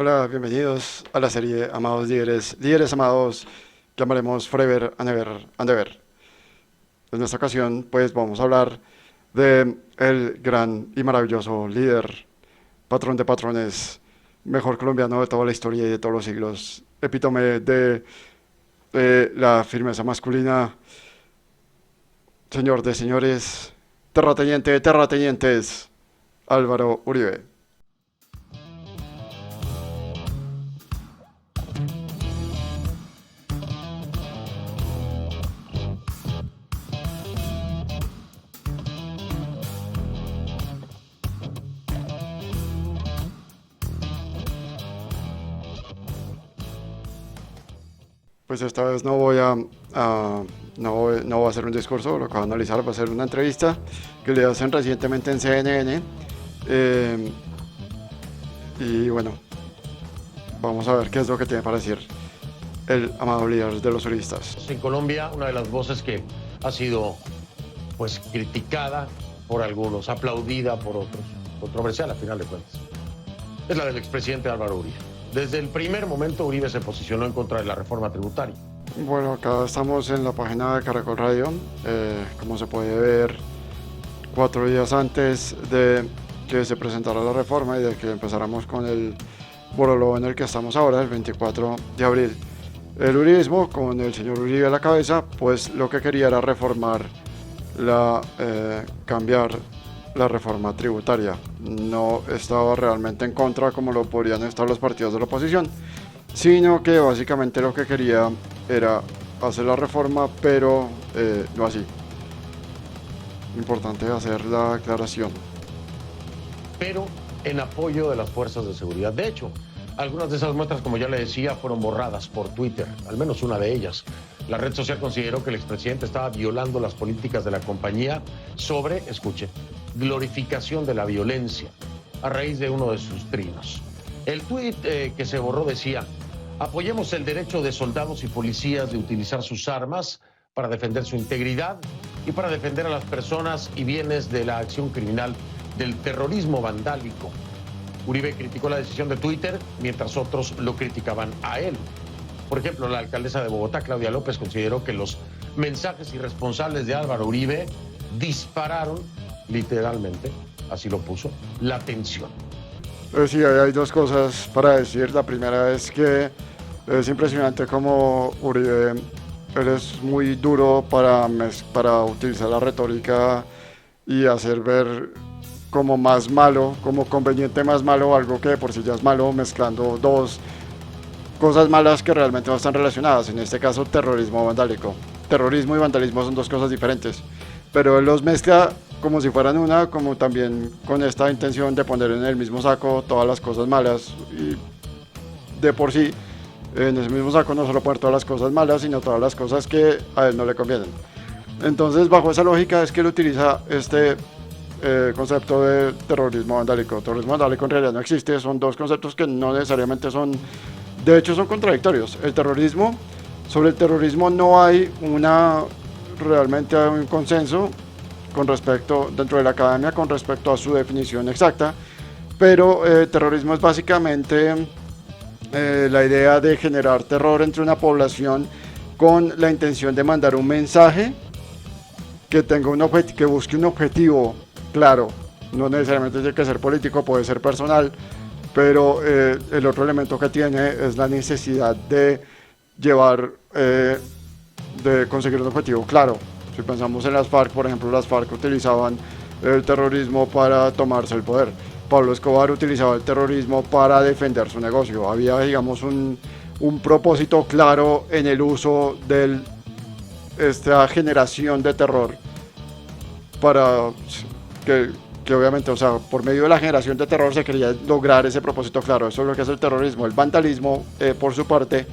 Hola, bienvenidos a la serie Amados Líderes, Líderes Amados, que llamaremos Forever and Ever and Ever. En esta ocasión, pues vamos a hablar de el gran y maravilloso líder, patrón de patrones, mejor colombiano de toda la historia y de todos los siglos, epítome de la firmeza masculina, señor de señores, terrateniente de terratenientes, Álvaro Uribe. Pues esta vez no voy a hacer un discurso, lo que voy a analizar va a ser una entrevista que le hacen recientemente en CNN. eh, y bueno, vamos a ver qué es lo que tiene para decir el amado líder de los turistas. En Colombia, una de las voces que ha sido pues criticada por algunos, aplaudida por otros, controversial a final de cuentas, es la del expresidente Álvaro Uribe. Desde el primer momento Uribe se posicionó en contra de la reforma tributaria. Bueno, acá estamos en la página de Caracol Radio. Como se puede ver, 4 días antes de que se presentara la reforma y de que empezáramos con el borolo en el que estamos ahora, el 24 de abril. El uribismo, con el señor Uribe a la cabeza, pues lo que quería era cambiar la reforma tributaria. No estaba realmente en contra como lo podrían estar los partidos de la oposición, sino que básicamente lo que quería era hacer la reforma, pero no así. Importante hacer la aclaración. Pero en apoyo de las fuerzas de seguridad. De hecho, algunas de esas muestras, como ya le decía, fueron borradas por Twitter, al menos una de ellas. La red social consideró que el expresidente estaba violando las políticas de la compañía sobre, escuche, glorificación de la violencia, a raíz de uno de sus trinos. El tuit que se borró decía: apoyemos el derecho de soldados y policías de utilizar sus armas para defender su integridad y para defender a las personas y bienes de la acción criminal del terrorismo vandálico. Uribe criticó la decisión de Twitter, mientras otros lo criticaban a él. Por ejemplo, la alcaldesa de Bogotá, Claudia López, consideró que los mensajes irresponsables de Álvaro Uribe dispararon, literalmente, así lo puso, la tensión. Sí, hay dos cosas para decir. La primera es que es impresionante cómo Uribe, él es muy duro para utilizar la retórica y hacer ver como más malo, como conveniente más malo, algo que de por sí ya es malo, mezclando dos cosas malas que realmente no están relacionadas. En este caso, terrorismo vandálico. Terrorismo y vandalismo son dos cosas diferentes, pero él los mezcla como si fueran una, como también con esta intención de poner en el mismo saco todas las cosas malas. Y de por sí, en ese mismo saco no solo poner todas las cosas malas, sino todas las cosas que a él no le convienen. Entonces, bajo esa lógica es que él utiliza este concepto de terrorismo vandálico. Terrorismo vandálico en realidad no existe, son dos conceptos que no necesariamente son, de hecho son contradictorios. Sobre el terrorismo no hay realmente un consenso con respecto, dentro de la academia, con respecto a su definición exacta, pero terrorismo es básicamente la idea de generar terror entre una población con la intención de mandar un mensaje que que busque un objetivo claro. No necesariamente tiene que ser político, puede ser personal, pero el otro elemento que tiene es la necesidad de de conseguir un objetivo claro. Si pensamos en las FARC, por ejemplo, las FARC utilizaban el terrorismo para tomarse el poder. Pablo Escobar utilizaba el terrorismo para defender su negocio. Había, digamos, un propósito claro en el uso de esta generación de terror para que obviamente, o sea, por medio de la generación de terror se quería lograr ese propósito claro. Eso es lo que es el terrorismo. El vandalismo, por su parte,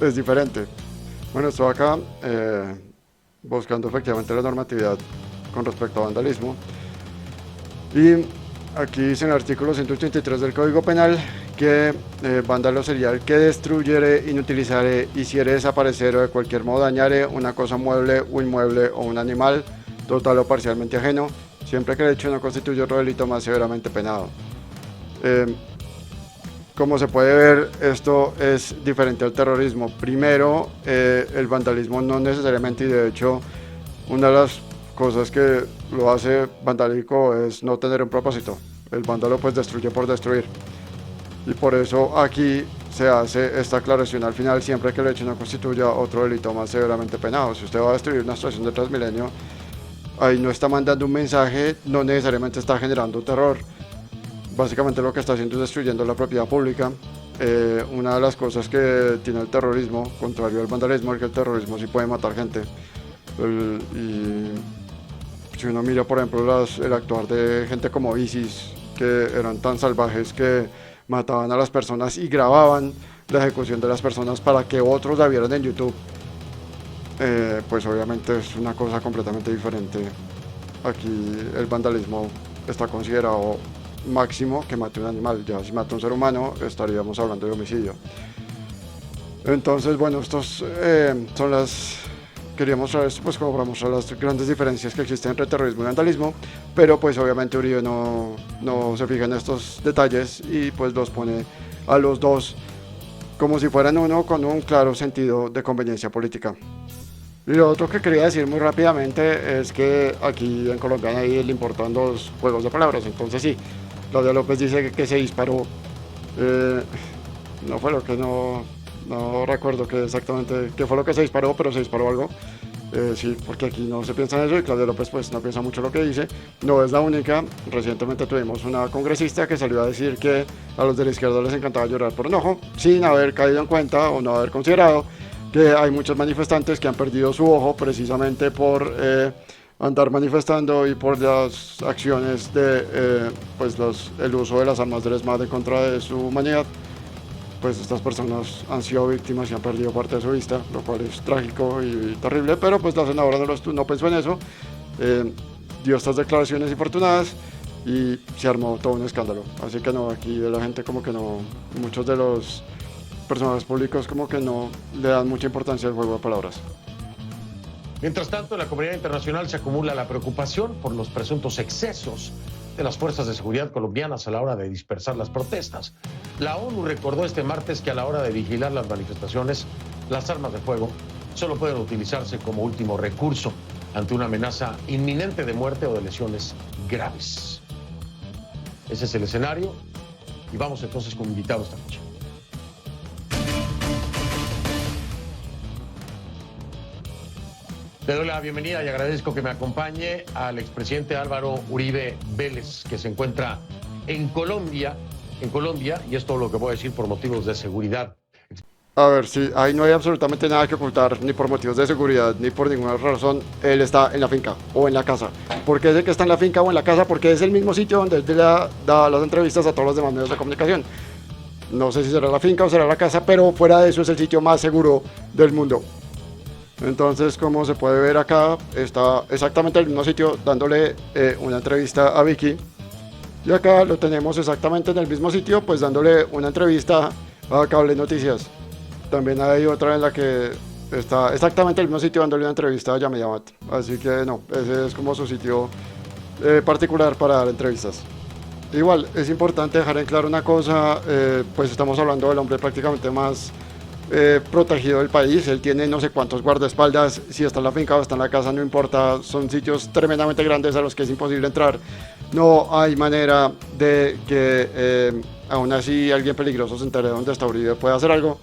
es diferente. Bueno, estoy acá buscando efectivamente la normatividad con respecto a vandalismo. Y aquí dice en el artículo 183 del Código Penal que vándalo sería el que destruyere, inutilizare, hiciere desaparecer o de cualquier modo dañare una cosa mueble, un inmueble o un animal, total o parcialmente ajeno, siempre que el hecho no constituya otro delito más severamente penado. como se puede ver, esto es diferente al terrorismo. Primero, el vandalismo no necesariamente, y de hecho, una de las cosas que lo hace vandálico es no tener un propósito. El vándalo pues destruye por destruir. Y por eso aquí se hace esta aclaración al final: siempre que el hecho no constituya otro delito más severamente penado. Si usted va a destruir una estación de Transmilenio, ahí no está mandando un mensaje, no necesariamente está generando un terror. Básicamente lo que está haciendo es destruyendo la propiedad pública. Una de las cosas que tiene el terrorismo, contrario al vandalismo, es que el terrorismo sí puede matar gente. Y si uno mira, por ejemplo, el actuar de gente como ISIS, que eran tan salvajes que mataban a las personas y grababan la ejecución de las personas para que otros la vieran en YouTube, pues obviamente es una cosa completamente diferente. Aquí el vandalismo está considerado máximo que mate un animal. Ya si mata un ser humano estaríamos hablando de homicidio. Entonces, bueno, estos son las... Quería mostrar esto pues como para mostrar las grandes diferencias que existen entre terrorismo y vandalismo, pero pues obviamente Uribe no se fija en estos detalles y pues los pone a los dos como si fueran uno, con un claro sentido de conveniencia política. Y lo otro que quería decir muy rápidamente es que aquí en Colombia a nadie le importan los juegos de palabras. Entonces sí, Claudia López dice que se disparó. No fue lo que no recuerdo que exactamente qué fue lo que se disparó, pero se disparó algo. Sí, porque aquí no se piensa en eso y Claudia López pues no piensa mucho lo que dice. No es la única. Recientemente tuvimos una congresista que salió a decir que a los de la izquierda les encantaba llorar por enojo, sin haber caído en cuenta o no haber considerado que hay muchos manifestantes que han perdido su ojo precisamente por andar manifestando y por las acciones de pues el uso de las armas del ESMAD en contra de su humanidad. Pues estas personas han sido víctimas y han perdido parte de su vista, lo cual es trágico y terrible, pero pues la senadora no pensó en eso, dio estas declaraciones infortunadas y se armó todo un escándalo. Así que no, aquí de la gente como que no, muchos de los personajes públicos como que no le dan mucha importancia al juego de palabras. Mientras tanto, en la comunidad internacional se acumula la preocupación por los presuntos excesos de las fuerzas de seguridad colombianas a la hora de dispersar las protestas. La ONU recordó este martes que a la hora de vigilar las manifestaciones, las armas de fuego solo pueden utilizarse como último recurso ante una amenaza inminente de muerte o de lesiones graves. Ese es el escenario y vamos entonces con invitado esta noche. Le doy la bienvenida y agradezco que me acompañe al expresidente Álvaro Uribe Vélez, que se encuentra en Colombia, y es todo lo que voy a decir por motivos de seguridad. A ver, sí, ahí no hay absolutamente nada que ocultar, ni por motivos de seguridad, ni por ninguna razón. Él está en la finca o en la casa. ¿Por qué es el que está en la finca o en la casa? Porque es el mismo sitio donde él da las entrevistas a todos los demás medios de comunicación. No sé si será la finca o será la casa, pero fuera de eso es el sitio más seguro del mundo. Entonces, como se puede ver acá, está exactamente en el mismo sitio dándole una entrevista a Vicky. Y acá lo tenemos exactamente en el mismo sitio, pues dándole una entrevista a Cable Noticias. También hay otra en la que está exactamente en el mismo sitio dándole una entrevista a Yamiyamat. Así que no, ese es como su sitio particular para dar entrevistas. Igual, es importante dejar en claro una cosa, pues estamos hablando del hombre prácticamente más protegido del país. Él tiene no sé cuántos guardaespaldas, si está en la finca o está en la casa no importa, son sitios tremendamente grandes a los que es imposible entrar. No hay manera de que aún así alguien peligroso se entere de dónde está Uribe, puede hacer algo.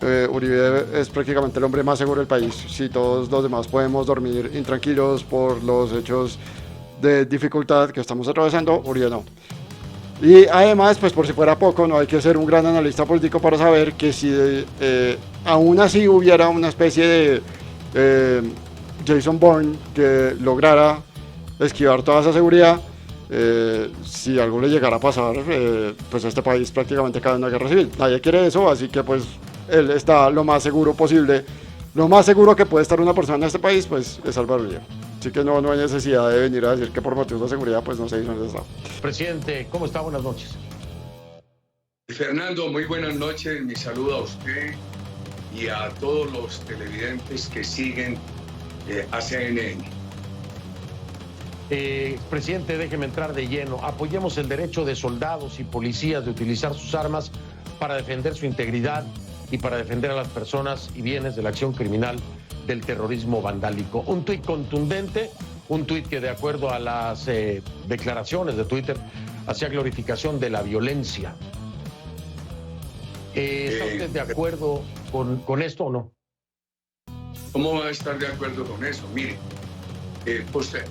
Uribe es prácticamente el hombre más seguro del país. Si todos los demás podemos dormir intranquilos por los hechos de dificultad que estamos atravesando, Uribe no. Y además, pues por si fuera poco, no hay que ser un gran analista político para saber que si aún así hubiera una especie de Jason Bourne que lograra esquivar toda esa seguridad, si algo le llegara a pasar, pues este país prácticamente cae en una guerra civil. Nadie quiere eso, así que pues él está lo más seguro posible. Lo más seguro que puede estar una persona en este país, pues es Álvaro Uribe. Así que no hay necesidad de venir a decir que por motivos de seguridad, pues no sé dónde está. Presidente, ¿cómo está? Buenas noches. Fernando, muy buenas noches. Mi saludo a usted y a todos los televidentes que siguen a CNN. Presidente, déjeme entrar de lleno. Apoyemos el derecho de soldados y policías de utilizar sus armas para defender su integridad y para defender a las personas y bienes de la acción criminal del terrorismo vandálico. Un tuit contundente, un tuit que de acuerdo a las declaraciones de Twitter hacía glorificación de la violencia. ¿Está usted de acuerdo con esto o no? ¿Cómo va a estar de acuerdo con eso? Mire,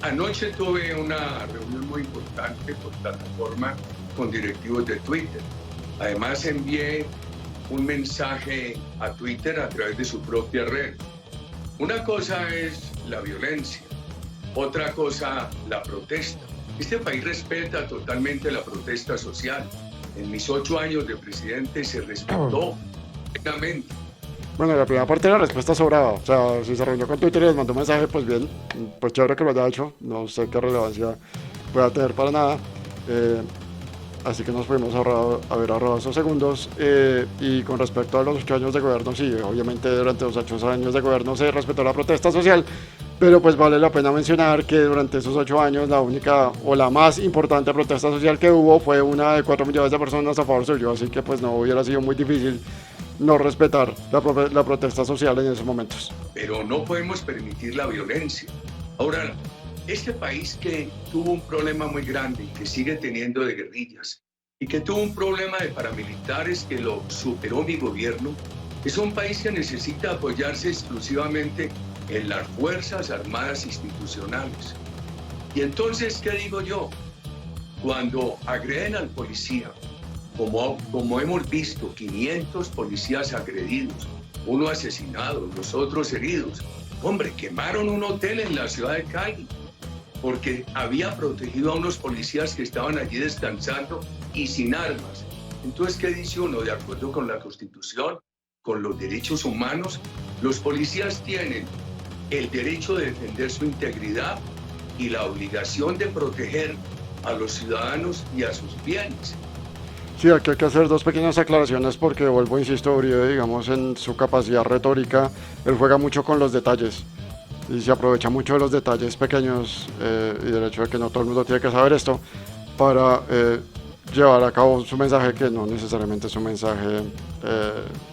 anoche tuve una reunión muy importante por plataforma con directivos de Twitter. Además envié un mensaje a Twitter a través de su propia red. Una cosa es la violencia, otra cosa la protesta. Este país respeta totalmente la protesta social. En mis 8 años de presidente se respetó plenamente. Bueno, la primera parte de la respuesta sobraba. O sea, si se reunió con Twitter y les mandó un mensaje, pues bien, pues chévere que lo haya hecho. No sé qué relevancia pueda tener para nada. Así que nos pudimos haber ahorrado esos segundos. Y con respecto a los 8 años de gobierno, sí, obviamente durante los 8 años de gobierno se respetó la protesta social. Pero pues vale la pena mencionar que durante esos 8 años la única o la más importante protesta social que hubo fue una de 4 millones de personas a favor suyo. Así que pues no hubiera sido muy difícil no respetar la protesta social en esos momentos. Pero no podemos permitir la violencia. Ahora, este país que tuvo un problema muy grande y que sigue teniendo de guerrillas y que tuvo un problema de paramilitares que lo superó mi gobierno, es un país que necesita apoyarse exclusivamente en las Fuerzas Armadas institucionales. Y entonces, ¿qué digo yo? Cuando agreden al policía, como hemos visto, 500 policías agredidos, uno asesinado, los otros heridos. Hombre, quemaron un hotel en la ciudad de Cali porque había protegido a unos policías que estaban allí descansando y sin armas. Entonces, ¿qué dice uno? De acuerdo con la Constitución, con los derechos humanos, los policías tienen el derecho de defender su integridad y la obligación de proteger a los ciudadanos y a sus bienes. Sí, aquí hay que hacer dos pequeñas aclaraciones porque vuelvo, insisto, Uribe, digamos, en su capacidad retórica, él juega mucho con los detalles y se aprovecha mucho de los detalles pequeños y del hecho de que no todo el mundo tiene que saber esto para llevar a cabo su mensaje que no necesariamente es un mensaje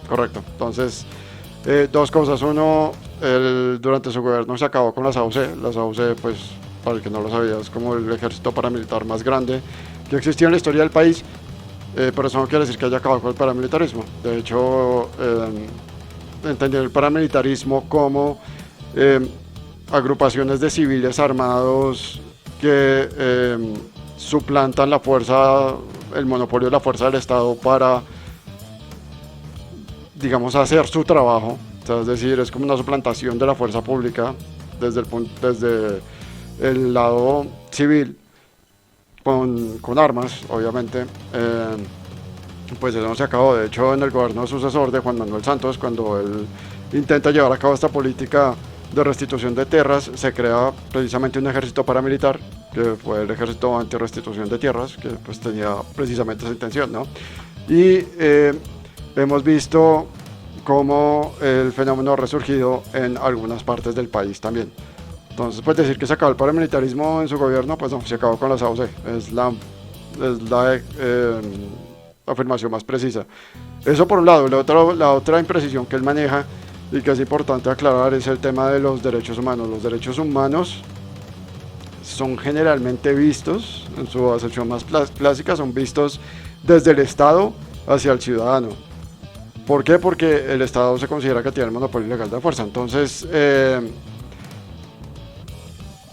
correcto. Entonces, dos cosas. Uno, durante su gobierno se acabó con las AUC. Las AUC, pues, para el que no lo sabía, es como el ejército paramilitar más grande que existió en la historia del país. Pero eso no quiere decir que haya acabado con el paramilitarismo. De hecho, entender el paramilitarismo como agrupaciones de civiles armados que suplantan la fuerza, el monopolio de la fuerza del Estado para, digamos, hacer su trabajo. O sea, es decir, es como una suplantación de la fuerza pública desde el lado civil. Con armas, obviamente, pues eso no se acabó. De hecho, en el gobierno sucesor de Juan Manuel Santos, cuando él intenta llevar a cabo esta política de restitución de tierras, se crea precisamente un ejército paramilitar, que fue el ejército anti-restitución de tierras, que pues tenía precisamente esa intención, ¿no? Y hemos visto cómo el fenómeno ha resurgido en algunas partes del país también. Entonces, pues decir que se acabó el paramilitarismo en su gobierno, pues no, se acabó con las AUC. Es la afirmación más precisa. Eso por un lado. La otra imprecisión que él maneja y que es importante aclarar es el tema de los derechos humanos. Los derechos humanos son generalmente vistos, en su acepción más clásica, son vistos desde el Estado hacia el ciudadano. ¿Por qué? Porque el Estado se considera que tiene el monopolio legal de la fuerza. Entonces,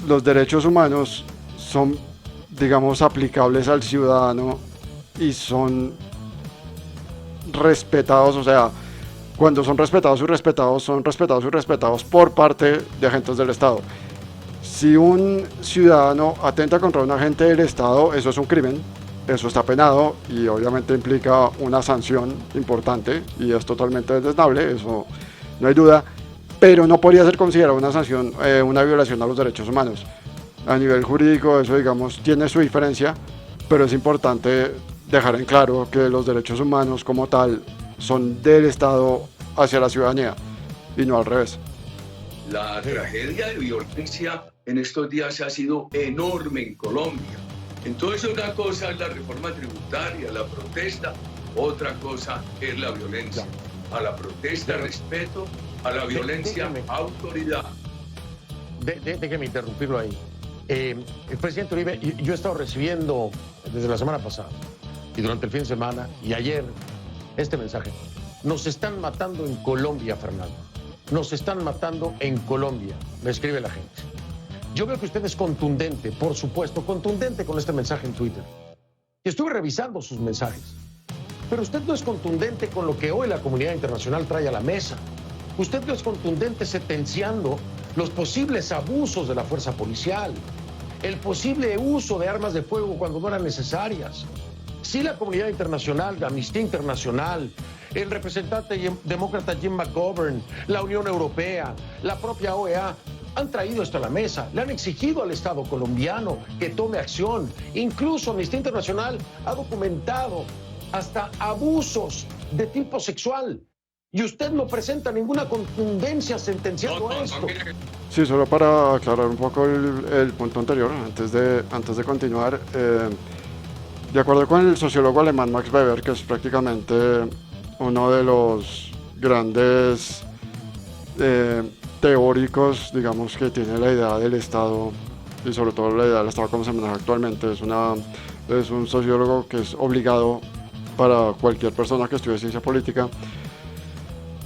los derechos humanos son, digamos, aplicables al ciudadano y son respetados, o sea, cuando son respetados y respetados, son respetados y respetados por parte de agentes del Estado. Si un ciudadano atenta contra un agente del Estado, eso es un crimen, eso está penado y obviamente implica una sanción importante y es totalmente desdeñable, eso no hay duda. Pero no podría ser considerado una sanción, una violación a los derechos humanos. A nivel jurídico eso, digamos, tiene su diferencia, pero es importante dejar en claro que los derechos humanos como tal son del Estado hacia la ciudadanía y no al revés. La tragedia de violencia en estos días ha sido enorme en Colombia. Entonces una cosa es la reforma tributaria, la protesta, otra cosa es la violencia. A la protesta respeto, a la violencia autoridad. Déjeme interrumpirlo ahí. El presidente Uribe, yo he estado recibiendo desde la semana pasada y durante el fin de semana y ayer este mensaje. Nos están matando en Colombia, Fernando. Nos están matando en Colombia, me escribe la gente. Yo veo que usted es contundente, por supuesto, contundente con este mensaje en Twitter. Y estuve revisando sus mensajes. Pero usted no es contundente con lo que hoy la comunidad internacional trae a la mesa. Usted no es contundente sentenciando los posibles abusos de la fuerza policial, el posible uso de armas de fuego cuando no eran necesarias. Sí, la comunidad internacional, Amnistía Internacional, el representante demócrata Jim McGovern, la Unión Europea, la propia OEA, han traído esto a la mesa, le han exigido al Estado colombiano que tome acción. Incluso Amnistía Internacional ha documentado hasta abusos de tipo sexual. Y usted no presenta ninguna contundencia sentenciando esto. Sí, solo para aclarar un poco el punto anterior, antes de continuar, de acuerdo con el sociólogo alemán Max Weber, que es prácticamente uno de los grandes teóricos, digamos, que tiene la idea del Estado, y sobre todo la idea del Estado como se maneja actualmente, es un sociólogo que es obligado para cualquier persona que estudie ciencia política.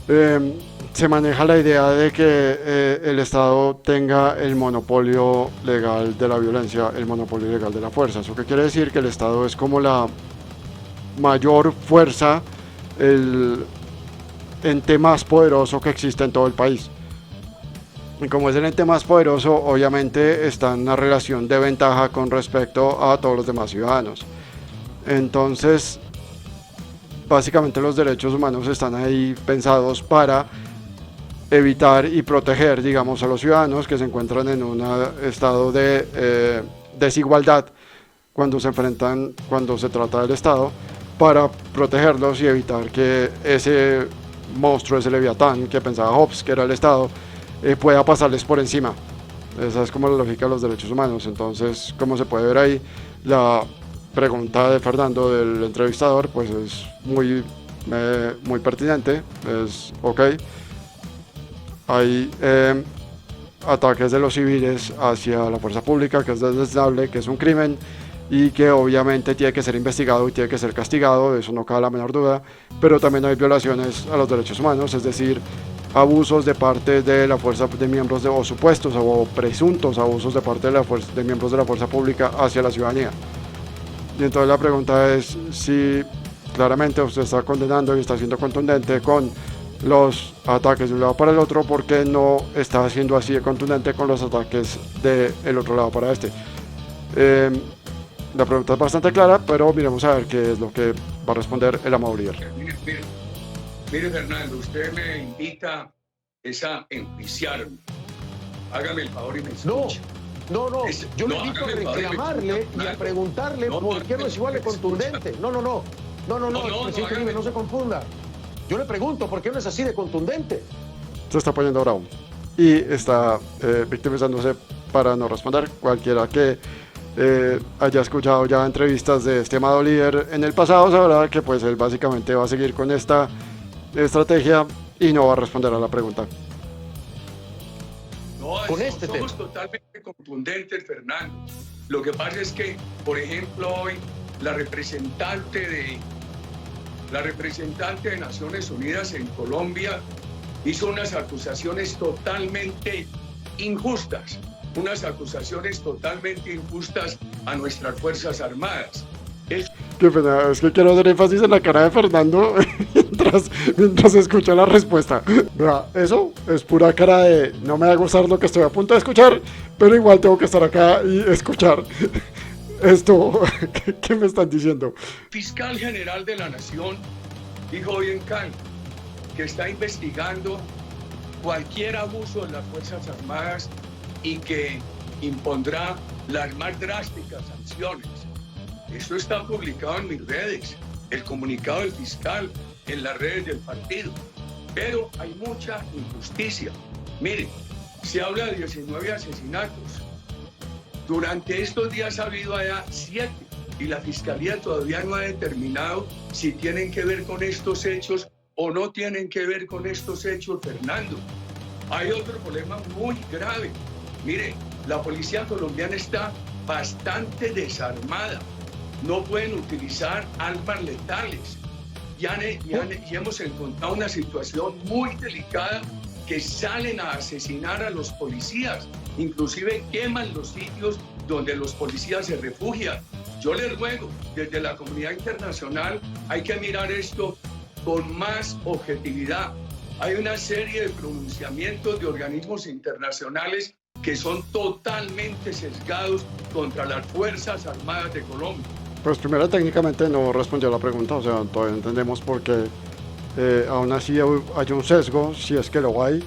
Se maneja la idea de que el Estado tenga el monopolio legal de la violencia, el monopolio legal de la fuerza. ¿Eso qué quiere decir? Que el Estado es como la mayor fuerza, el ente más poderoso que existe en todo el país. Y como es el ente más poderoso, obviamente está en una relación de ventaja con respecto a todos los demás ciudadanos. Entonces, básicamente los derechos humanos están ahí pensados para evitar y proteger, digamos, a los ciudadanos que se encuentran en un estado de desigualdad cuando se trata del Estado, para protegerlos y evitar que ese monstruo, ese leviatán que pensaba Hobbes, que era el Estado, pueda pasarles por encima. Esa es como la lógica de los derechos humanos. Entonces, como se puede ver ahí, la pregunta de Fernando, del entrevistador, pues es muy pertinente. Es ok, hay ataques de los civiles hacia la fuerza pública, que es desdeñable, que es un crimen y que obviamente tiene que ser investigado y tiene que ser castigado, eso no cabe la menor duda, pero también hay violaciones a los derechos humanos, es decir, abusos de parte de la fuerza, de miembros o supuestos o presuntos abusos de parte de miembros de la fuerza pública hacia la ciudadanía. Y entonces la pregunta es si claramente usted está condenando y está siendo contundente con los ataques de un lado para el otro, ¿por qué no está siendo así de contundente con los ataques del otro lado para este? La pregunta es bastante clara, pero miremos a ver qué es lo que va a responder el amado líder. Mire, Fernando, usted me invita a enjuiciarme. Hágame el favor y me escucha. No, yo le invito a reclamarle y a preguntarle por qué no es igual de contundente. No, presidente Uribe, no se confunda. Yo le pregunto por qué no es así de contundente. Se está poniendo bravo y está victimizándose para no responder. Cualquiera que haya escuchado ya entrevistas de este amado líder en el pasado sabrá que pues él básicamente va a seguir con esta estrategia y no va a responder a la pregunta. Somos totalmente contundentes, Fernando. Lo que pasa es que, por ejemplo, hoy la representante de Naciones Unidas en Colombia hizo unas acusaciones totalmente injustas. A nuestras Fuerzas Armadas. Qué pena, es que quiero hacer énfasis en la cara de Fernando mientras escucho la respuesta. Vea, eso es pura cara de no me va a gustar lo que estoy a punto de escuchar, pero igual tengo que estar acá y escuchar esto. ¿Qué me están diciendo? El fiscal general de la Nación dijo hoy en Cali que está investigando cualquier abuso de las Fuerzas Armadas y que impondrá las más drásticas sanciones. Esto está publicado en mis redes, el comunicado del fiscal en las redes del partido. Pero hay mucha injusticia. Miren, Se habla de 19 asesinatos. Durante estos días ha habido allá 7 y la Fiscalía todavía no ha determinado si tienen que ver con estos hechos o no tienen que ver con estos hechos, Fernando. Hay otro problema muy grave. Mire, la policía colombiana está bastante desarmada. No pueden utilizar armas letales. Y hemos encontrado una situación muy delicada que salen a asesinar a los policías. Inclusive queman los sitios donde los policías se refugian. Yo les ruego, desde la comunidad internacional, hay que mirar esto con más objetividad. Hay una serie de pronunciamientos de organismos internacionales que son totalmente sesgados contra las Fuerzas Armadas de Colombia. Pues primero técnicamente no respondió a la pregunta, o sea, todavía entendemos por qué aún así hay un sesgo, si es que lo hay.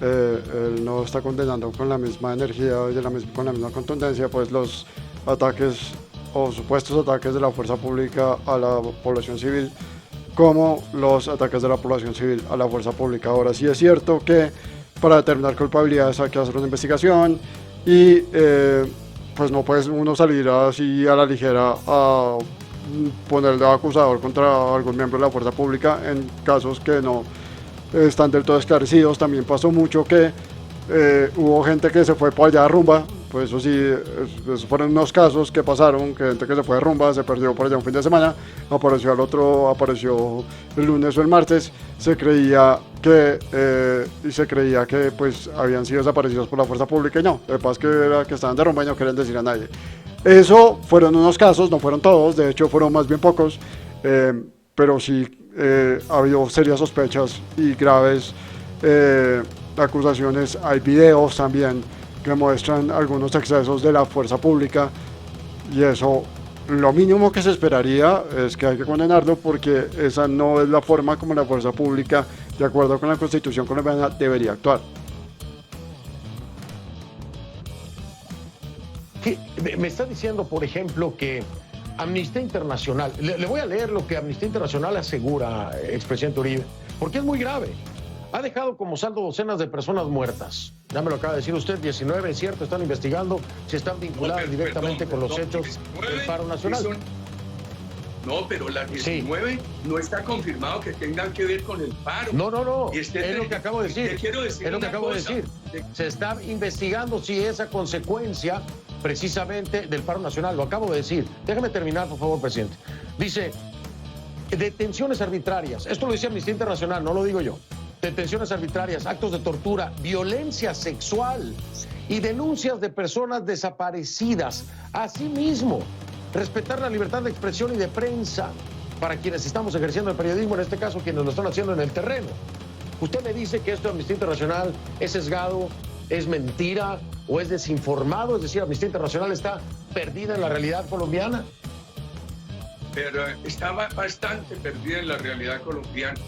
Él no está condenando con la misma energía y con la misma contundencia pues los ataques o supuestos ataques de la fuerza pública a la población civil como los ataques de la población civil a la fuerza pública. Ahora sí es cierto que para determinar culpabilidades hay que hacer una investigación y pues no puede uno salir así a la ligera a ponerle acusador contra algún miembro de la fuerza pública en casos que no están del todo esclarecidos. También pasó mucho que hubo gente que se fue para allá a rumba, pues eso sí, esos fueron unos casos que pasaron, que gente que se fue de rumba, se perdió por allá un fin de semana, apareció el lunes o el martes, se creía que pues habían sido desaparecidos por la fuerza pública y no, lo que pasa es que era que estaban de rumba y no querían decir a nadie. Eso fueron unos casos, no fueron todos, de hecho fueron más bien pocos, pero sí ha habido serias sospechas y graves acusaciones. Hay videos también que muestran algunos excesos de la fuerza pública y eso, lo mínimo que se esperaría es que hay que condenarlo porque esa no es la forma como la fuerza pública, de acuerdo con la Constitución colombiana, debería actuar. Me está diciendo, por ejemplo, que Amnistía Internacional, le voy a leer lo que Amnistía Internacional asegura, expresidente Uribe, porque es muy grave. Ha dejado como saldo docenas de personas muertas. Ya me lo acaba de decir usted, 19, es cierto, están investigando si están vinculadas directamente con los hechos 19, del paro nacional. No, pero las 19 no está confirmado que tengan que ver con el paro. No, es lo que acabo de decir. Es lo que acabo de decir. Se está investigando si esa consecuencia precisamente del paro nacional, lo acabo de decir. Déjame terminar, por favor, presidente. Dice, detenciones arbitrarias, esto lo dice Amnistía Internacional, no lo digo yo. Detenciones arbitrarias, actos de tortura, violencia sexual y denuncias de personas desaparecidas. Asimismo, respetar la libertad de expresión y de prensa para quienes estamos ejerciendo el periodismo, en este caso quienes lo están haciendo en el terreno. Usted me dice que esto de Amnistía Internacional es sesgado, es mentira o es desinformado, es decir, Amnistía Internacional está perdida en la realidad colombiana. Pero está bastante perdida en la realidad colombiana.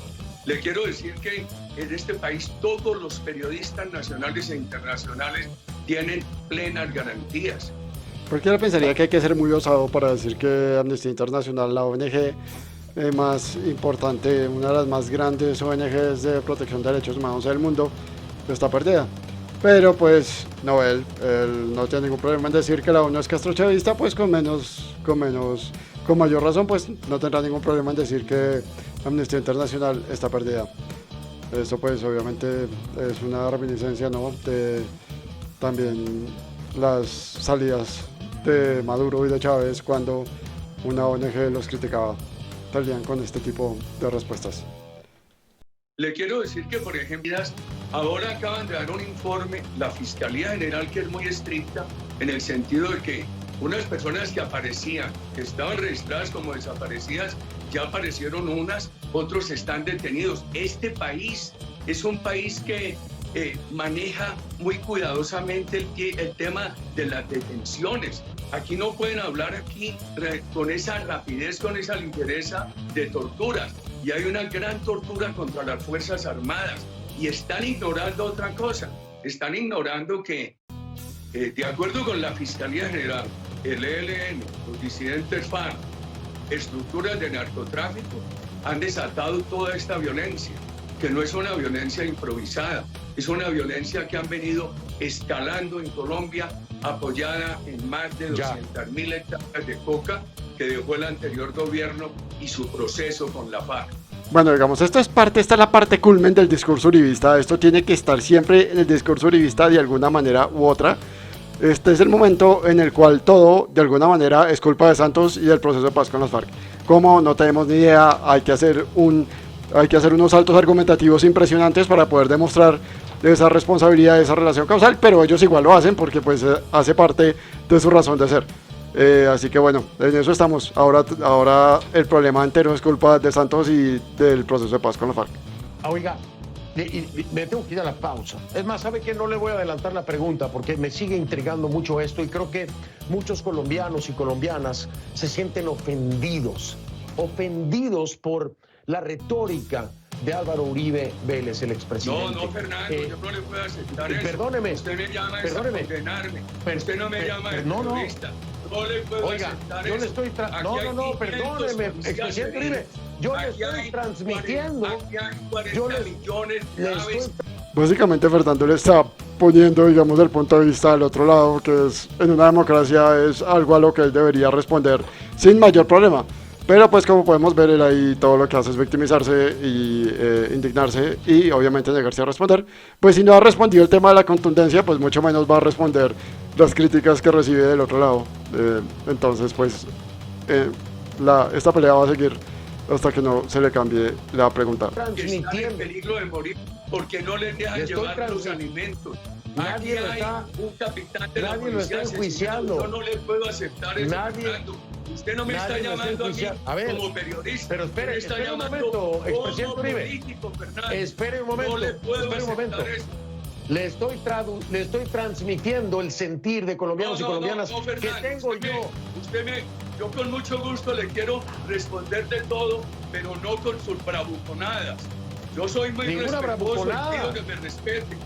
Le quiero decir que en este país todos los periodistas nacionales e internacionales tienen plenas garantías. Cualquiera pensaría que hay que ser muy osado para decir que Amnistía Internacional, la ONG más importante, una de las más grandes ONGs de protección de derechos humanos del mundo, está perdida. Pero pues no, él no tiene ningún problema en decir que la ONU es castrochavista, pues con mayor razón, pues no tendrá ningún problema en decir que Amnistía Internacional está perdida. Eso pues obviamente es una reminiscencia, ¿no?, de también las salidas de Maduro y de Chávez cuando una ONG los criticaba. Salían con este tipo de respuestas. Le quiero decir que, por ejemplo, ahora acaban de dar un informe, la Fiscalía General, que es muy estricta, en el sentido de que unas personas que aparecían, que estaban registradas como desaparecidas, ya aparecieron unas, otros están detenidos. Este país es un país que maneja muy cuidadosamente el tema de las detenciones. Aquí no pueden hablar con esa rapidez, con esa ligereza de torturas. Y hay una gran tortura contra las Fuerzas Armadas. Y están ignorando otra cosa. Están ignorando que, de acuerdo con la Fiscalía General, el ELN, los disidentes FARC, estructuras de narcotráfico, han desatado toda esta violencia. que no es una violencia improvisada, es una violencia que han venido escalando en Colombia, apoyada en más de 200.000 hectáreas de coca que dejó el anterior gobierno y su proceso con la FARC. Bueno, digamos, esta es la parte culmen del discurso uribista. Esto tiene que estar siempre en el discurso uribista de alguna manera u otra. Este es el momento en el cual todo, de alguna manera, es culpa de Santos y del proceso de paz con las FARC. Como no tenemos ni idea, hay que hacer unos saltos argumentativos impresionantes para poder demostrar esa responsabilidad, esa relación causal, pero ellos igual lo hacen porque pues hace parte de su razón de ser. Así que bueno, en eso estamos. Ahora el problema entero es culpa de Santos y del proceso de paz con la FARC. Oiga, me tengo que ir a la pausa. Es más, ¿sabe qué? No le voy a adelantar la pregunta porque me sigue intrigando mucho esto y creo que muchos colombianos y colombianas se sienten ofendidos por la retórica de Álvaro Uribe Vélez, el expresidente. No, Fernando, yo no le puedo aceptar eso. Perdóneme. Usted me llama a condenarme. Usted no me llama de terrorista. No le puedo aceptar yo eso. Le estoy perdóneme, expresidente Uribe. Yo le estoy transmitiendo. Aquí hay 40 millones de aves. Básicamente Fernando le está poniendo, digamos, el punto de vista del otro lado, que es, en una democracia es algo a lo que él debería responder sin mayor problema. Pero pues como podemos ver, él ahí todo lo que hace es victimizarse y indignarse y obviamente negarse a responder. Pues si no ha respondido el tema de la contundencia, pues mucho menos va a responder las críticas que recibe del otro lado. Entonces pues esta pelea va a seguir hasta que no se le cambie la pregunta. Están en peligro de morir porque no les dejan llevar los alimentos. Aquí hay un capitán de la policía asesinado. Yo no le puedo aceptar eso. Usted no me está llamando aquí como periodista. Pero espere un momento, expresidente Uribe. Espere un momento. No le puedo aceptar eso. Le estoy transmitiendo el sentir de colombianos y colombianas que tengo yo. Yo con mucho gusto le quiero responder de todo, pero no con sus bravuconadas. Yo soy muy respetuoso y pido que me respete.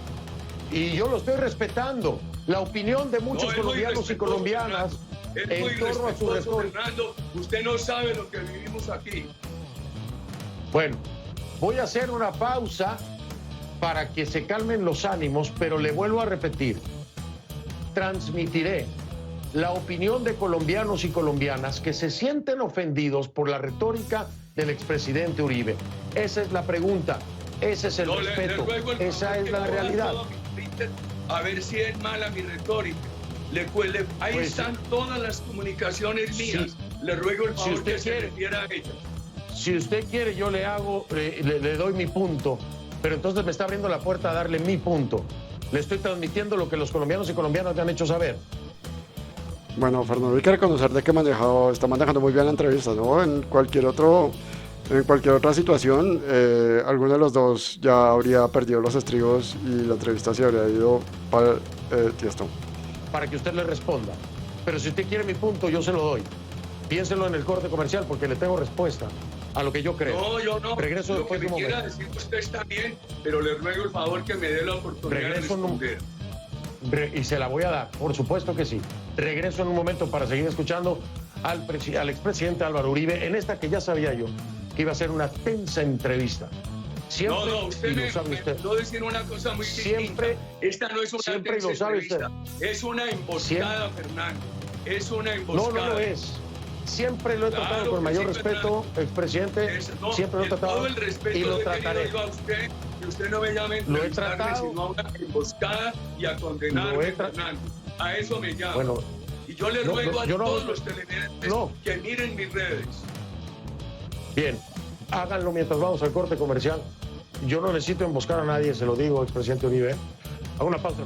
Y yo lo estoy respetando. La opinión de muchos colombianos y colombianas en torno a su retórica. Fernando, usted no sabe lo que vivimos aquí. Bueno, voy a hacer una pausa para que se calmen los ánimos, pero le vuelvo a repetir. Transmitiré la opinión de colombianos y colombianas que se sienten ofendidos por la retórica del expresidente Uribe. Esa es la pregunta, ese es el respeto, esa es la realidad. A ver si es mala mi retórica. Ahí pues, están todas las comunicaciones mías. Sí. Le ruego el favor que se refiera a ellas. Si usted quiere, yo le doy mi punto, pero entonces me está abriendo la puerta a darle mi punto. Le estoy transmitiendo lo que los colombianos y colombianas me han hecho saber. Bueno, Fernando, hay que reconocer de que está manejando muy bien la entrevista, ¿no? En cualquier otra situación, alguno de los dos ya habría perdido los estribos y la entrevista se habría ido para Tiesto. Para que usted le responda. Pero si usted quiere mi punto, yo se lo doy. Piénselo en el corte comercial porque le tengo respuesta a lo que yo creo. No, yo no. Regreso lo después que de un me quiera momento. decir usted está bien, pero le ruego el favor que me dé la oportunidad de responder. Y se la voy a dar, por supuesto que sí. Regreso en un momento para seguir escuchando al expresidente Álvaro Uribe en esta que ya sabía yo que iba a ser una tensa entrevista. Siempre, usted me mandó decir una cosa muy distinta. Esta no es una tensa entrevista, es una emboscada, Fernando. Es una emboscada. No lo es. Siempre lo he tratado con mayor respeto, expresidente. Siempre lo he tratado todo el respeto y lo trataré. A usted, que usted no me llame a entrevistarme, sino a una emboscada y a condenarme, Fernando. A eso me llama. Bueno, y yo le ruego a todos los televidentes que miren mis redes. Bien, háganlo mientras vamos al corte comercial. Yo no necesito emboscar a nadie, se lo digo, expresidente Uribe. Hago una pausa.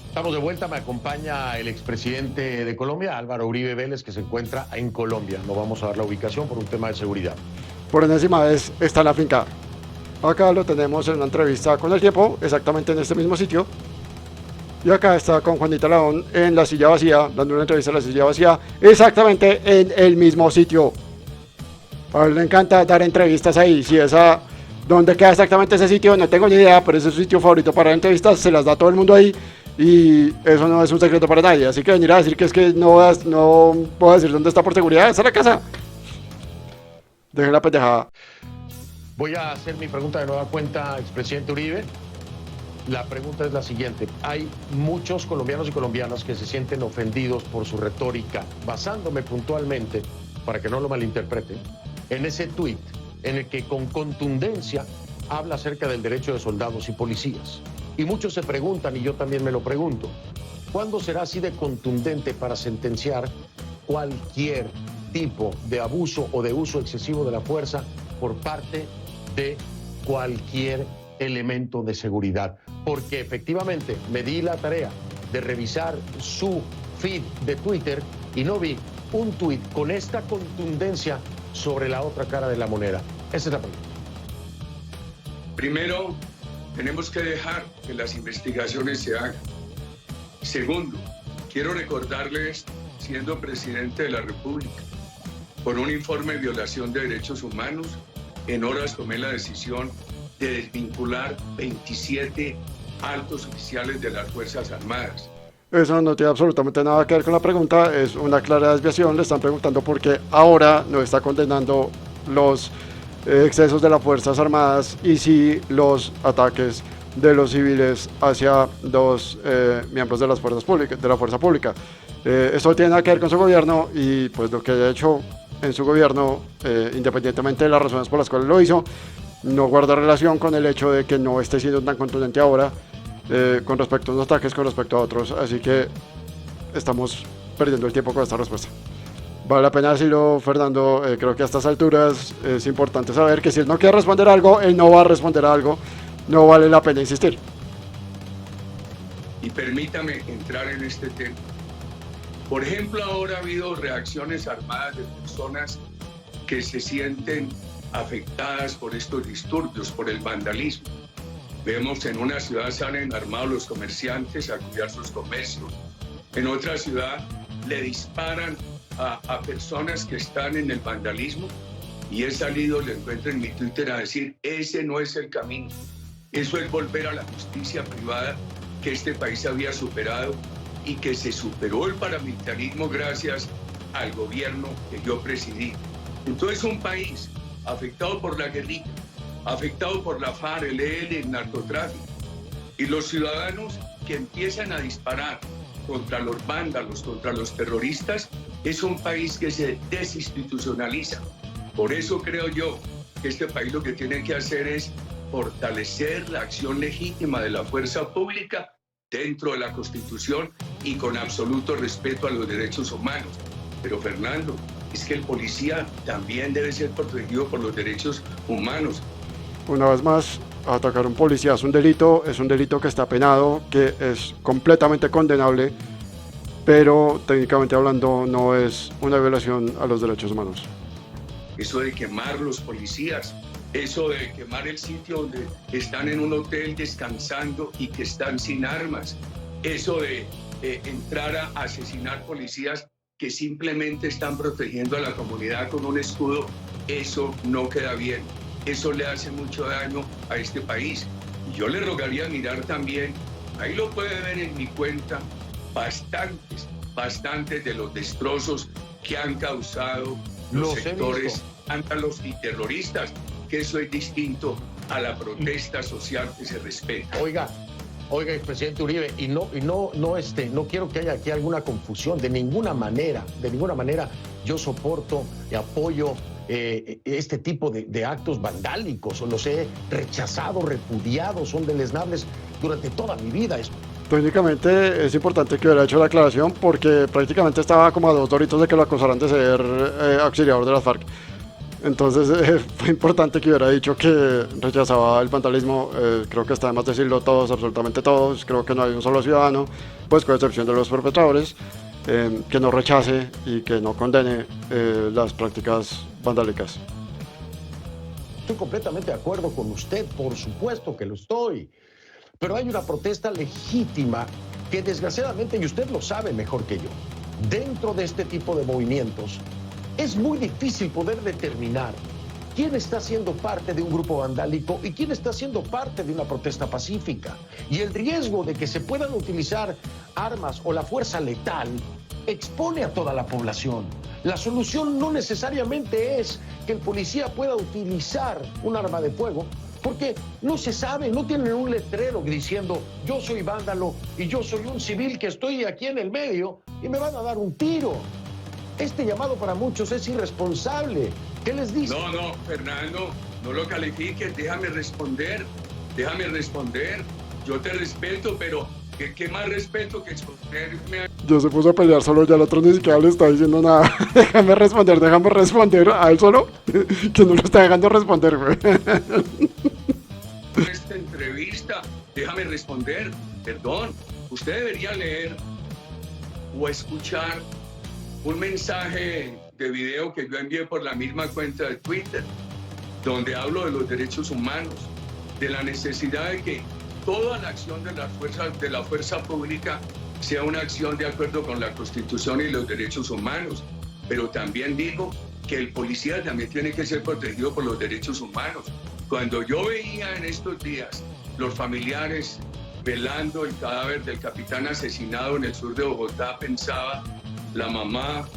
Estamos de vuelta, me acompaña el expresidente de Colombia, Álvaro Uribe Vélez, que se encuentra en Colombia. No vamos a dar la ubicación por un tema de seguridad. Por enésima vez está en la finca. Acá lo tenemos en una entrevista con El Tiempo, exactamente en este mismo sitio. Y acá está con Juanita León en la silla vacía, dando una entrevista en la silla vacía, exactamente en el mismo sitio. A él le encanta dar entrevistas ahí. Si esa, ¿dónde queda exactamente ese sitio? No tengo ni idea, pero ese es su sitio favorito para entrevistas, se las da todo el mundo ahí. Y eso no es un secreto para nadie. Así que venir a decir que es que no puedo decir dónde está por seguridad, esa es la casa. Dejen la pendejada. Voy a hacer mi pregunta de nueva cuenta, expresidente Uribe. La pregunta es la siguiente. Hay muchos colombianos y colombianas que se sienten ofendidos por su retórica, basándome puntualmente, para que no lo malinterpreten, en ese tuit en el que con contundencia habla acerca del derecho de soldados y policías. Y muchos se preguntan, y yo también me lo pregunto, ¿cuándo será así de contundente para sentenciar cualquier tipo de abuso o de uso excesivo de la fuerza por parte de cualquier elemento de seguridad? Porque efectivamente me di la tarea de revisar su feed de Twitter y no vi un tuit con esta contundencia sobre la otra cara de la moneda. Esa es la pregunta. Primero, tenemos que dejar que las investigaciones se hagan. Segundo, quiero recordarles, siendo presidente de la República, por un informe de violación de derechos humanos, en horas tomé la decisión de desvincular 27 altos oficiales de las Fuerzas Armadas. Eso no tiene absolutamente nada que ver con la pregunta, es una clara desviación. Le están preguntando por qué ahora no está condenando los excesos de las Fuerzas Armadas y sí los ataques de los civiles hacia los miembros de las fuerzas públicas, de la fuerza pública. Eso tiene nada que ver con su gobierno y pues lo que haya hecho en su gobierno, independientemente de las razones por las cuales lo hizo, no guarda relación con el hecho de que no esté siendo tan contundente ahora con respecto a unos ataques, con respecto a otros. Así que estamos perdiendo el tiempo con esta respuesta. Vale la pena decirlo, Fernando. Creo que a estas alturas es importante saber que si él no quiere responder algo, él no va a responder a algo. No vale la pena insistir. Y permítame entrar en este tema. Por ejemplo, ahora ha habido reacciones armadas de personas que se sienten afectadas por estos disturbios, por el vandalismo. Vemos en una ciudad salen armados los comerciantes a cuidar sus comercios. En otra ciudad le disparan a personas que están en el vandalismo y he salido, le encuentro en mi Twitter a decir, ese no es el camino. Eso es volver a la justicia privada que este país había superado y que se superó el paramilitarismo gracias al gobierno que yo presidí. Entonces un país afectado por la guerrilla, afectado por la FARC, el EL, el narcotráfico, y los ciudadanos que empiezan a disparar contra los vándalos, contra los terroristas, es un país que se desinstitucionaliza. Por eso creo yo que este país lo que tiene que hacer es fortalecer la acción legítima de la fuerza pública dentro de la Constitución y con absoluto respeto a los derechos humanos. Pero Fernando, es que el policía también debe ser protegido por los derechos humanos. Una vez más, atacar a un policía es un delito que está penado, que es completamente condenable, pero técnicamente hablando no es una violación a los derechos humanos. Eso de quemar los policías, eso de quemar el sitio donde están en un hotel descansando y que están sin armas, eso de entrar a asesinar policías que simplemente están protegiendo a la comunidad con un escudo, eso no queda bien. Eso le hace mucho daño a este país. Y yo le rogaría mirar también, ahí lo puede ver en mi cuenta, bastantes de los destrozos que han causado los sectores vándalos y terroristas, que eso es distinto a la protesta social que se respeta. Oiga, expresidente Uribe, no quiero que haya aquí alguna confusión, de ninguna manera yo soporto y apoyo este tipo de actos vandálicos, o los he rechazado, repudiado, son deleznables durante toda mi vida. Técnicamente es importante que hubiera hecho la aclaración porque prácticamente estaba como a 2 doritos de que lo acusaran de ser auxiliador de las FARC. Entonces fue importante que hubiera dicho que rechazaba el vandalismo. Creo que está de más decirlo todos, absolutamente todos. Creo que no hay un solo ciudadano, pues con excepción de los perpetradores, que no rechace y que no condene las prácticas vandálicas. Estoy completamente de acuerdo con usted, por supuesto que lo estoy. Pero hay una protesta legítima que desgraciadamente, y usted lo sabe mejor que yo, dentro de este tipo de movimientos, es muy difícil poder determinar quién está siendo parte de un grupo vandálico y quién está siendo parte de una protesta pacífica. Y el riesgo de que se puedan utilizar armas o la fuerza letal expone a toda la población. La solución no necesariamente es que el policía pueda utilizar un arma de fuego, porque no se sabe, no tienen un letrero diciendo yo soy vándalo y yo soy un civil que estoy aquí en el medio y me van a dar un tiro. Este llamado para muchos es irresponsable. ¿Qué les dice? No, Fernando, no lo califiques, déjame responder. Yo te respeto, pero ¿qué más respeto que exponerme a... Yo se puso a pelear solo, ya el otro ni siquiera le está diciendo nada. Déjame responder a él solo, que no lo está dejando responder, güey. esta entrevista? Déjame responder. Perdón, usted debería leer o escuchar un mensaje de video que yo envié por la misma cuenta de Twitter, donde hablo de los derechos humanos, de la necesidad de que toda la acción de la fuerza pública sea una acción de acuerdo con la Constitución y los derechos humanos. Pero también digo que el policía también tiene que ser protegido por los derechos humanos. Cuando yo veía en estos días los familiares velando el cadáver del capitán asesinado en el sur de Bogotá, pensaba, la mamá,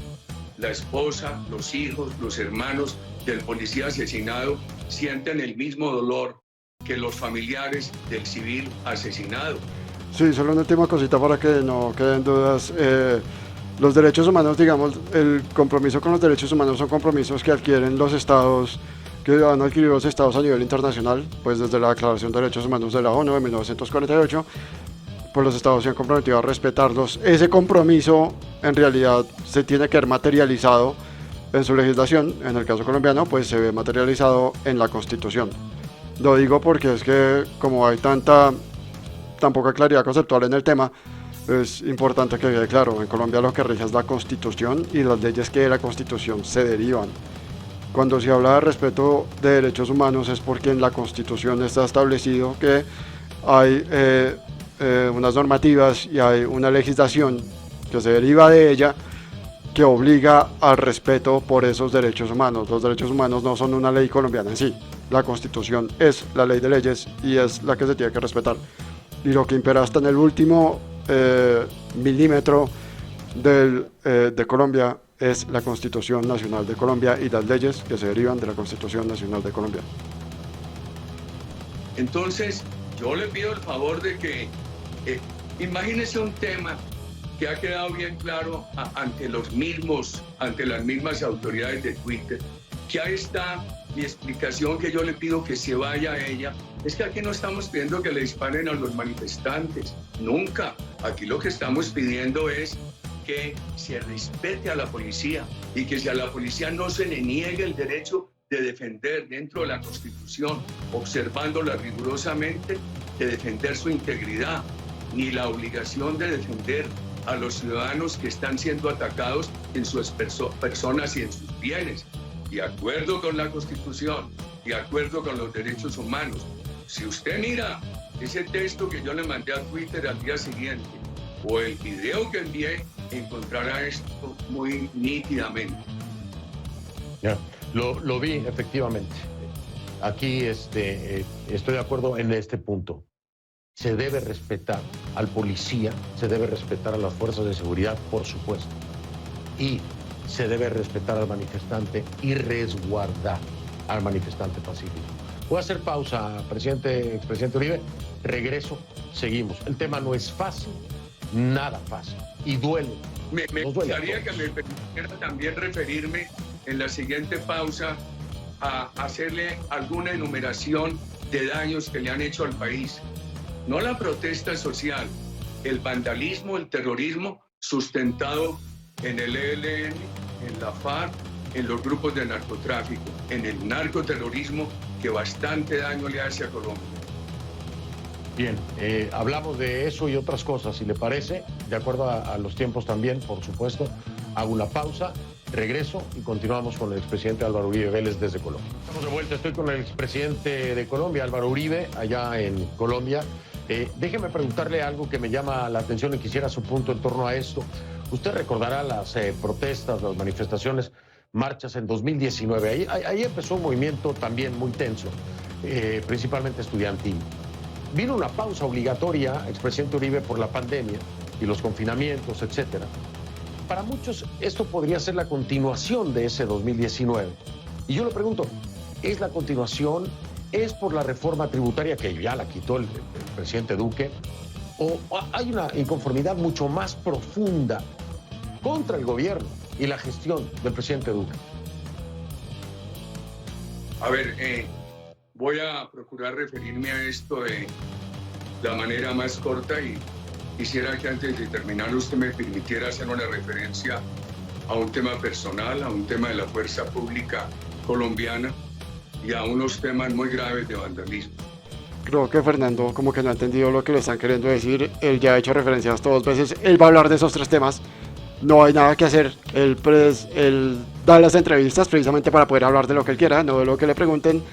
la esposa, los hijos, los hermanos del policía asesinado sienten el mismo dolor que los familiares del civil asesinado. Sí, solo una última cosita para que no queden dudas. Los derechos humanos, digamos, el compromiso con los derechos humanos son compromisos que adquieren los estados, que han adquirido los estados a nivel internacional, pues desde la Declaración de Derechos Humanos de la ONU de 1948, pues los estados se han comprometido a respetarlos. Ese compromiso en realidad se tiene que ver materializado en su legislación. En el caso colombiano, pues se ve materializado en la Constitución. Lo digo porque es que como hay tan poca claridad conceptual en el tema, es importante que quede claro, en Colombia lo que rige es la Constitución y las leyes que de la Constitución se derivan. Cuando se habla de respeto de derechos humanos es porque en la Constitución está establecido que hay unas normativas y hay una legislación que se deriva de ella que obliga al respeto por esos derechos humanos. Los derechos humanos no son una ley colombiana en sí. La Constitución es la ley de leyes y es la que se tiene que respetar. Y lo que impera hasta en el último milímetro de Colombia es la Constitución Nacional de Colombia y las leyes que se derivan de la Constitución Nacional de Colombia. Entonces, yo le pido el favor de que imagínese un tema que ha quedado bien claro ante las mismas autoridades de Twitter, que ahí está mi explicación, que yo le pido que se vaya a ella. Es que aquí no estamos pidiendo que le disparen a los manifestantes, nunca. Aquí lo que estamos pidiendo es que se respete a la policía y que si a la policía no se le niegue el derecho de defender dentro de la Constitución, observándola rigurosamente, de defender su integridad, ni la obligación de defender a los ciudadanos que están siendo atacados en sus personas y en sus bienes, de acuerdo con la Constitución, de acuerdo con los derechos humanos. Si usted mira ese texto que yo le mandé a Twitter al día siguiente, o el video que envié, encontrará esto muy nítidamente. Ya, lo vi, efectivamente. Aquí estoy de acuerdo en este punto. Se debe respetar al policía, se debe respetar a las fuerzas de seguridad, por supuesto. Y se debe respetar al manifestante y resguardar al manifestante pacífico. Voy a hacer pausa, expresidente Uribe. Regreso, seguimos. El tema no es fácil, nada fácil. Y duele. Me gustaría que me permitiera también referirme en la siguiente pausa a hacerle alguna enumeración de daños que le han hecho al país. No la protesta social, el vandalismo, el terrorismo sustentado en el ELN, en la FARC, en los grupos de narcotráfico, en el narcoterrorismo que bastante daño le hace a Colombia. Bien, hablamos de eso y otras cosas, si le parece, de acuerdo a los tiempos también, por supuesto. Hago una pausa, regreso y continuamos con el expresidente Álvaro Uribe Vélez desde Colombia. Estamos de vuelta, estoy con el expresidente de Colombia, Álvaro Uribe, allá en Colombia. Déjeme preguntarle algo que me llama la atención y quisiera su punto en torno a esto. Usted recordará las protestas, las manifestaciones, marchas en 2019. Ahí empezó un movimiento también muy tenso, principalmente estudiantil. Vino una pausa obligatoria, expresidente Uribe, por la pandemia y los confinamientos, etcétera. para muchos esto podría ser la continuación de ese 2019. Y yo le pregunto, ¿es la continuación? ¿Es por la reforma tributaria que ya la quitó el presidente Duque? ¿O hay una inconformidad mucho más profunda contra el gobierno y la gestión del presidente Duque? A ver, voy a procurar referirme a esto de la manera más corta y quisiera que antes de terminar usted me permitiera hacer una referencia a un tema personal, a un tema de la fuerza pública colombiana y a unos temas muy graves de vandalismo. Creo que Fernando como que no ha entendido lo que le están queriendo decir. Él ya ha hecho referencias todas veces. Él va a hablar de esos tres temas. No hay nada que hacer. Él da las entrevistas precisamente para poder hablar de lo que él quiera, no de lo que le pregunten.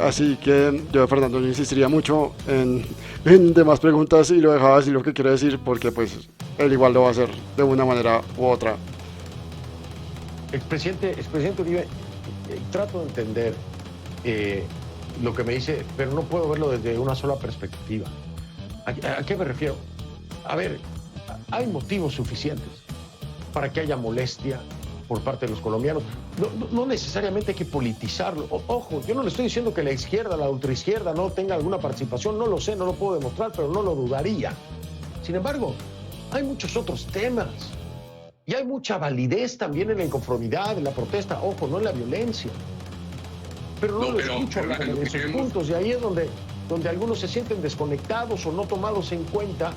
Así que yo, Fernando, no insistiría mucho en demás preguntas y lo dejaba decir lo que quiere decir, porque pues él igual lo va a hacer de una manera u otra. Expresidente Uribe, trato de entender lo que me dice, pero no puedo verlo desde una sola perspectiva. ¿A qué me refiero? A ver, hay motivos suficientes para que haya molestia por parte de los colombianos. No necesariamente hay que politizarlo. Ojo, yo no le estoy diciendo que la izquierda, la ultraizquierda no tenga alguna participación, no lo sé, no lo puedo demostrar, pero no lo dudaría. Sin embargo, hay muchos otros temas y hay mucha validez también en la inconformidad, en la protesta, ojo, no en la violencia. Pero no lo escucho hablar de esos puntos y ahí es donde algunos se sienten desconectados o no tomados en cuenta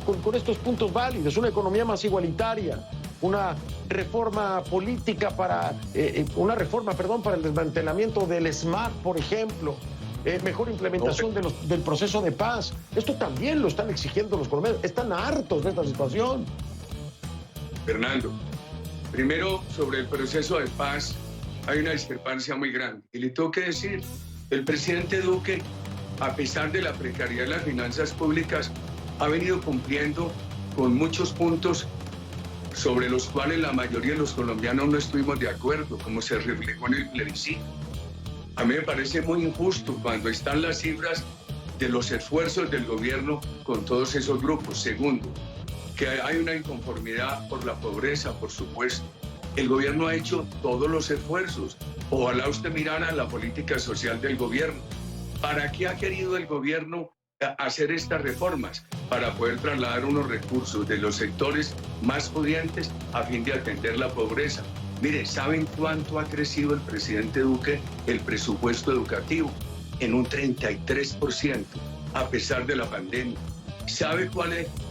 con estos puntos válidos. Una economía más igualitaria, una reforma política para el desmantelamiento del SMART, por ejemplo, mejor implementación del proceso de paz. Esto también lo están exigiendo los colombianos. Están hartos de esta situación. Fernando, primero sobre el proceso de paz hay una discrepancia muy grande. Y le tengo que decir, el presidente Duque, a pesar de la precariedad de las finanzas públicas, ha venido cumpliendo con muchos puntos sobre los cuales la mayoría de los colombianos no estuvimos de acuerdo, como se reflejó en el plebiscito. A mí me parece muy injusto cuando están las cifras de los esfuerzos del gobierno con todos esos grupos. Segundo, que hay una inconformidad por la pobreza, por supuesto. El gobierno ha hecho todos los esfuerzos. Ojalá usted mirara la política social del gobierno. ¿Para qué ha querido el gobierno hacer estas reformas? Para poder trasladar unos recursos de los sectores más pudientes a fin de atender la pobreza. Mire, ¿saben cuánto ha crecido el presidente Duque el presupuesto educativo? En un 33%, a pesar de la pandemia. ¿Sabe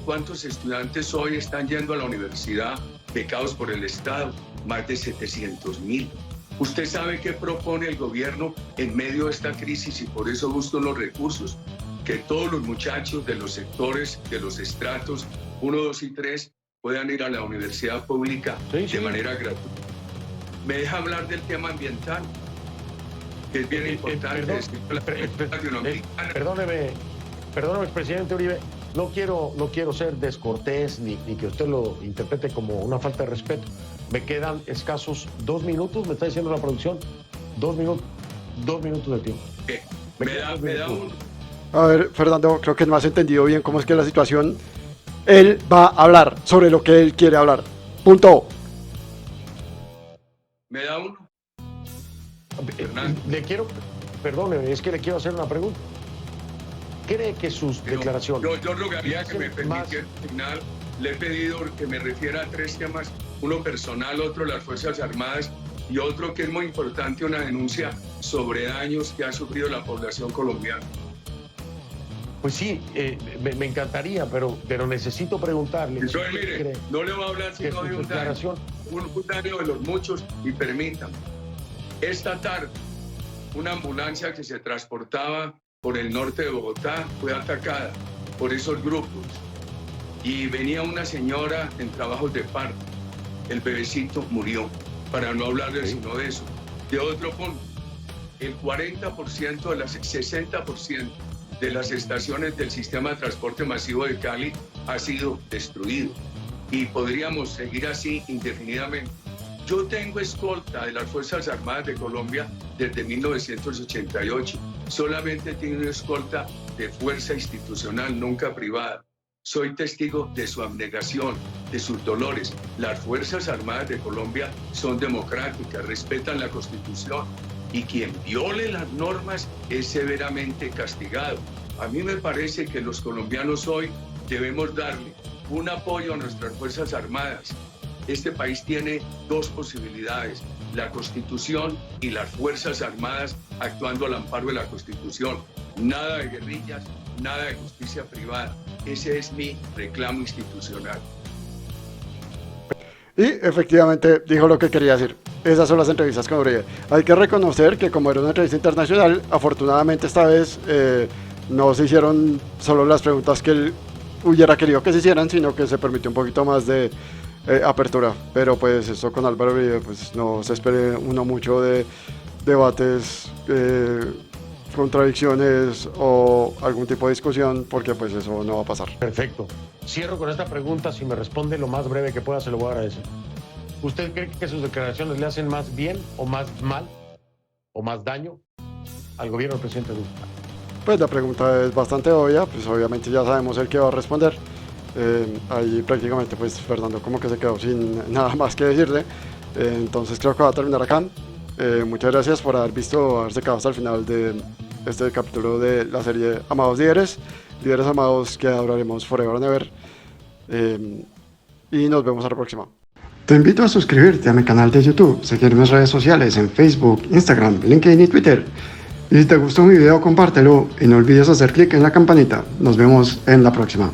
cuántos estudiantes hoy están yendo a la universidad becados por el Estado? Más de 700,000. ¿Usted sabe qué propone el gobierno en medio de esta crisis y por eso buscan los recursos? Que todos los muchachos de los sectores, de los estratos 1, 2 y 3 puedan ir a la universidad pública de manera gratuita. ¿Me deja hablar del tema ambiental? Que es bien importante. Perdóneme, presidente Uribe, no quiero ser descortés ni que usted lo interprete como una falta de respeto. Me quedan escasos 2 minutos, me está diciendo la producción. 2 minutos de tiempo. Me da uno. A ver, Fernando, creo que no has entendido bien cómo es que es la situación. Él va a hablar sobre lo que él quiere hablar. Punto. ¿Me da uno? Perdóneme, es que le quiero hacer una pregunta. ¿Cree que sus declaraciones... Yo rogaría que me permitiera al final. Le he pedido que me refiera a 3 temas, uno personal, otro las Fuerzas Armadas y otro que es muy importante, una denuncia sobre daños que ha sufrido la población colombiana. Pues sí, me encantaría, pero necesito preguntarle. Entonces, mire, no le voy a hablar sino de un daño de los muchos y permítanme. Esta tarde, una ambulancia que se transportaba por el norte de Bogotá fue atacada por esos grupos y venía una señora en trabajos de parto. El bebecito murió, para no hablarle sino de eso. De otro punto, el 40% de las 60% de las estaciones del sistema de transporte masivo de Cali ha sido destruido y podríamos seguir así indefinidamente. Yo tengo escolta de las Fuerzas Armadas de Colombia desde 1988. Solamente he tenido escolta de fuerza institucional, nunca privada. Soy testigo de su abnegación, de sus dolores. Las Fuerzas Armadas de Colombia son democráticas, respetan la Constitución y quien viole las normas es severamente castigado. A mí me parece que los colombianos hoy debemos darle un apoyo a nuestras Fuerzas Armadas. Este país tiene dos posibilidades, la Constitución y las Fuerzas Armadas actuando al amparo de la Constitución. Nada de guerrillas, nada de justicia privada. Ese es mi reclamo institucional. Y efectivamente dijo lo que quería decir. Esas son las entrevistas con Uribe. Hay que reconocer que como era una entrevista internacional, afortunadamente esta vez no se hicieron solo las preguntas que él hubiera querido que se hicieran, sino que se permitió un poquito más de apertura. Pero pues eso con Álvaro Uribe, pues no se espere uno mucho de debates, contradicciones o algún tipo de discusión, porque pues eso no va a pasar. Perfecto. Cierro con esta pregunta. Si me responde lo más breve que pueda, se lo voy a agradecer. ¿Usted cree que sus declaraciones le hacen más bien o más mal o más daño al gobierno del presidente Duque? Pues la pregunta es bastante obvia, pues obviamente ya sabemos el que va a responder. Ahí prácticamente pues Fernando como que se quedó sin nada más que decirle. Entonces creo que va a terminar acá. Muchas gracias por haberse quedado hasta el final de este capítulo de la serie Amados Líderes, líderes amados que adoraremos forever and ever. Y nos vemos a la próxima. Te invito a suscribirte a mi canal de YouTube, seguir mis redes sociales en Facebook, Instagram, LinkedIn y Twitter. Y si te gustó mi video, compártelo y no olvides hacer clic en la campanita. Nos vemos en la próxima.